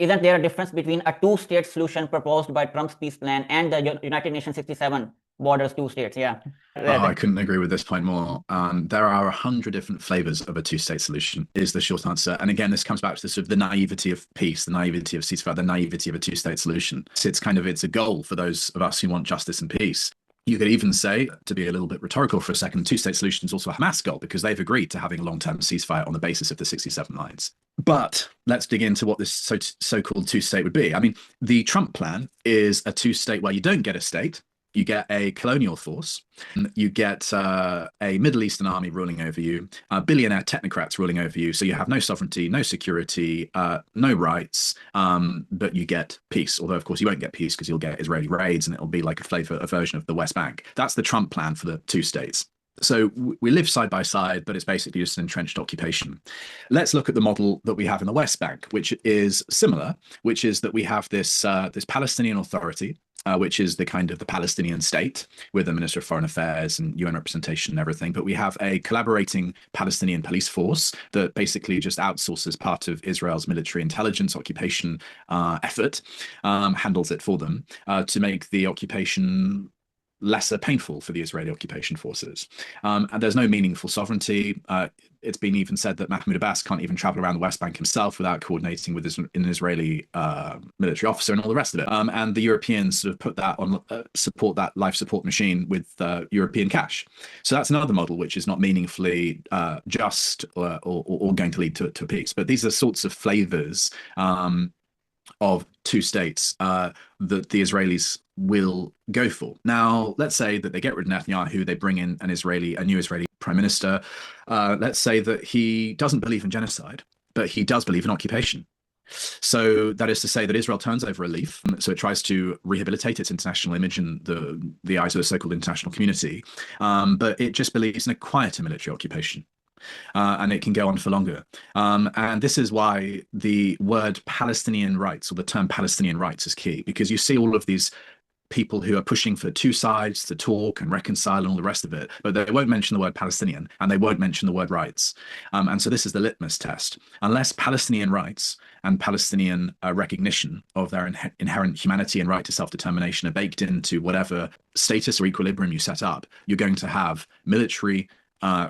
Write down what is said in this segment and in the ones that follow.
isn't there a difference between a two-state solution proposed by Trump's peace plan and the United Nations 67 borders two states? Yeah. Oh, I couldn't agree with this point more. There are 100 different flavors of a two-state solution, is the short answer. And again, this comes back to the sort of the naivety of peace, the naivety of ceasefire, the naivety of a two-state solution. So it's a goal for those of us who want justice and peace. You could even say, to be a little bit rhetorical for a second, two-state solution is also a Hamas goal because they've agreed to having a long-term ceasefire on the basis of the 67 lines. But let's dig into what this so-called two-state would be. I mean, the Trump plan is a two-state where you don't get a state. You get a colonial force, you get a Middle Eastern army ruling over you, billionaire technocrats ruling over you. So you have no sovereignty, no security, no rights, but you get peace. Although, of course, you won't get peace because you'll get Israeli raids and it'll be like a version of the West Bank. That's the Trump plan for the two states. So we live side by side, but it's basically just an entrenched occupation. Let's look at the model that we have in the West Bank, which is similar, which is that we have this Palestinian Authority, which is the kind of the Palestinian state with the Minister of Foreign Affairs and UN representation and everything. But we have a collaborating Palestinian police force that basically just outsources part of Israel's military intelligence occupation effort, handles it for them to make the occupation lesser painful for the Israeli occupation forces. And there's no meaningful sovereignty. It's been even said that Mahmoud Abbas can't even travel around the West Bank himself without coordinating with an Israeli military officer and all the rest of it. And the Europeans sort of put that on, support that life support machine with European cash. So that's another model which is not meaningfully just or going to lead to peace. But these are sorts of flavors of two states that the Israelis will go for. Now, let's say that they get rid of Netanyahu, they bring in a new Israeli prime minister. Let's say that he doesn't believe in genocide, but he does believe in occupation. So that is to say that Israel turns over a leaf. So it tries to rehabilitate its international image in the eyes of the so-called international community. But it just believes in a quieter military occupation. And it can go on for longer. And this is why the word Palestinian rights or the term Palestinian rights is key, because you see all of these people who are pushing for two sides to talk and reconcile and all the rest of it, but they won't mention the word Palestinian and they won't mention the word rights. And so this is the litmus test. Unless Palestinian rights and Palestinian recognition of their inherent humanity and right to self-determination are baked into whatever status or equilibrium you set up, you're going to have military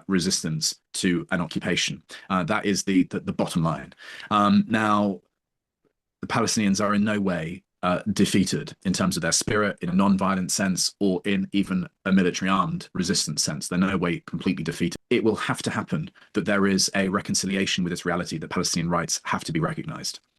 resistance to an occupation. That is the bottom line. Now, the Palestinians are in no way defeated in terms of their spirit, in a non-violent sense, or in even a military armed resistance sense. They're no way completely defeated. It will have to happen that there is a reconciliation with this reality that Palestinian rights have to be recognized.